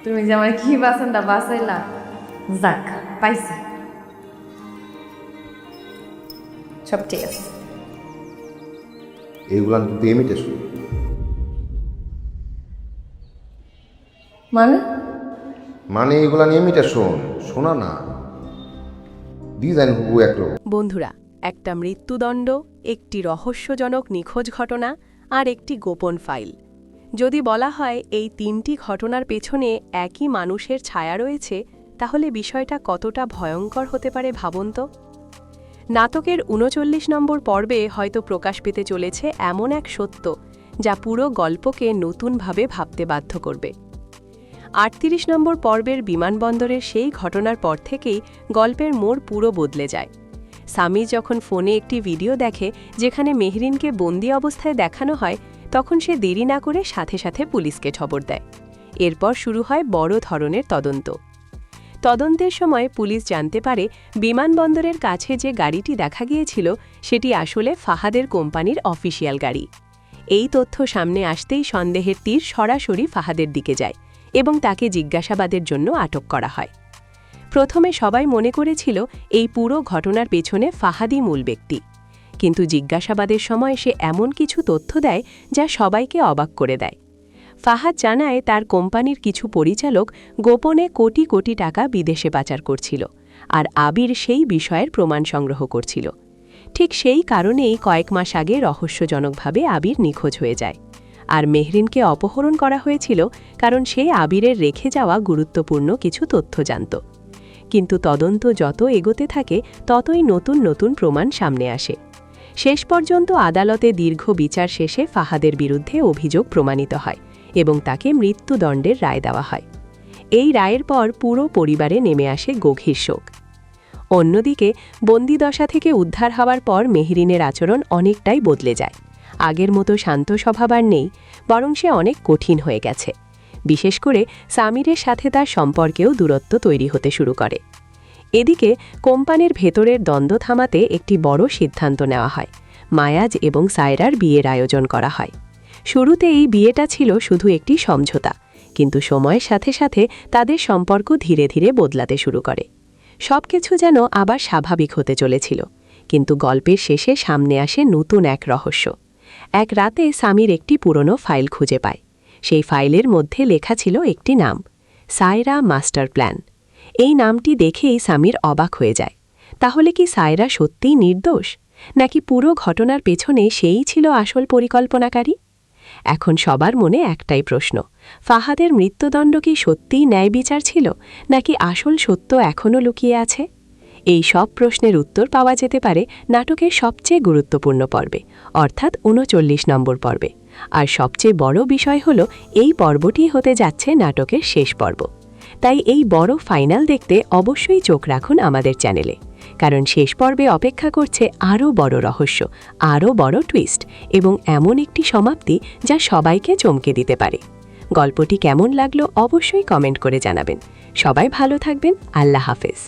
তুমি যে আমার কি বাসনটা বাসাইলা, যাক পাইছি, সব ঠিক আছে। এইগুলা কিন্তু ইমিটেশন। মানে মানে এইগুলা ইমিটেশন, শোনা না, ডিজাইন হুবহু একরকম। বন্ধুরা, একটা মৃত্যুদণ্ড, একটি রহস্যজনক নিখোঁজ ঘটনা আর একটি গোপন ফাইল। যদি বলা হয় এই তিনটি ঘটনার পেছনে একই মানুষের ছায়া রয়েছে, তাহলে বিষয়টা কতটা ভয়ঙ্কর হতে পারে ভাবুন তো। নাটকের ৩৯ নম্বর পর্বে হয়তো প্রকাশ পেতে চলেছে এমন এক সত্য যা পুরো গল্পকে নতুনভাবে ভাবতে বাধ্য করবে। ৩৮ নম্বর পর্বের বিমানবন্দরের সেই ঘটনার পর থেকেই গল্পের মোড় পুরো বদলে যায়। সামি যখন ফোনে একটি ভিডিও দেখে যেখানে মেহরিনকে বন্দি অবস্থায় দেখানো হয়, তখন সে দেরি না করে সাথে সাথে পুলিশকে খবর দেয়। এরপর শুরু হয় বড় ধরনের তদন্ত। তদন্তের সময় পুলিশ জানতে পারে বিমানবন্দরের কাছে যে গাড়িটি দেখা গিয়েছিল সেটি আসলে ফাহাদের কোম্পানির অফিসিয়াল গাড়ি। এই তথ্য সামনে আসতেই সন্দেহের তীর সরাসরি ফাহাদের দিকে যায় এবং তাকে জিজ্ঞাসাবাদের জন্য আটক করা হয়। প্রথমে সবাই মনে করেছিল এই পুরো ঘটনার পেছনে ফাহাদই মূল ব্যক্তি, কিন্তু জিজ্ঞাসাবাদের সময় সে এমন কিছু তথ্য দেয় যা সবাইকে অবাক করে দেয়। ফাহাদ জানায় তার কোম্পানির কিছু পরিচালক গোপনে কোটি কোটি টাকা বিদেশে পাচার করছিল, আর আবির সেই বিষয়ের প্রমাণ সংগ্রহ করছিল। ঠিক সেই কারণেই কয়েক মাস আগে রহস্যজনকভাবে আবির নিখোঁজ হয়ে যায়, আর মেহরিনকে অপহরণ করা হয়েছিল কারণ সে আবিরের রেখে যাওয়া গুরুত্বপূর্ণ কিছু তথ্য জানত। কিন্তু তদন্ত যত এগোতে থাকে ততই নতুন নতুন প্রমাণ সামনে আসে। শেষ পর্যন্ত আদালতে দীর্ঘ বিচার শেষে ফাহাদের বিরুদ্ধে অভিযোগ প্রমাণিত হয় এবং তাকে মৃত্যুদণ্ডের রায় দেওয়া হয়। এই রায়ের পর পুরো পরিবারে নেমে আসে গভীর শোক। অন্যদিকে বন্দিদশা থেকে উদ্ধার হওয়ার পর মেহরিনের আচরণ অনেকটাই বদলে যায়। আগের মতো শান্ত স্বভাব আর নেই, বরং সে অনেক কঠিন হয়ে গেছে। বিশেষ করে সামিরের সাথে তার সম্পর্কেও দূরত্ব তৈরি হতে শুরু করে। এদিকে কোম্পানির ভেতরের দ্বন্দ্ব থামাতে একটি বড় সিদ্ধান্ত নেওয়া হয়। মায়াজ এবং সায়রার বিয়ের আয়োজন করা হয়। শুরুতে এই বিয়েটা ছিল শুধু একটি সমঝোতা, কিন্তু সময়ের সাথে সাথে তাদের সম্পর্ক ধীরে ধীরে বদলাতে শুরু করে। সবকিছু যেন আবার স্বাভাবিক হতে চলেছিল, কিন্তু গল্পের শেষে সামনে আসে নতুন এক রহস্য। এক রাতে সামির একটি পুরনো ফাইল খুঁজে পায়। সেই ফাইলের মধ্যে লেখা ছিল একটি নাম, সায়রা মাস্টার প্ল্যান। এই নামটি দেখেই সামির অবাক হয়ে যায়। তাহলে কি সায়রা সত্যিই নির্দোষ, নাকি পুরো ঘটনার পেছনে সেই ছিল আসল পরিকল্পনাকারী? এখন সবার মনে একটাই প্রশ্ন, ফাহাদের মৃত্যুদণ্ড কি সত্যিই ন্যায় বিচার ছিল, নাকি আসল সত্য এখনও লুকিয়ে আছে? এই সব প্রশ্নের উত্তর পাওয়া যেতে পারে নাটকের সবচেয়ে গুরুত্বপূর্ণ পর্বে, অর্থাৎ ৩৯ নম্বর পর্বে। আর সবচেয়ে বড় বিষয় হল এই পর্বটি হতে যাচ্ছে নাটকের শেষ পর্ব। তাই এই বড় ফাইনাল দেখতে অবশ্যই চোখ রাখুন আমাদের চ্যানেলে, কারণ শেষ পর্বে অপেক্ষা করছে আরও বড় রহস্য, আরও বড় টুইস্ট এবং এমন একটি সমাপ্তি যা সবাইকে চমকে দিতে পারে। গল্পটি কেমন লাগলো অবশ্যই কমেন্ট করে জানাবেন। সবাই ভালো থাকবেন। আল্লাহ হাফেজ।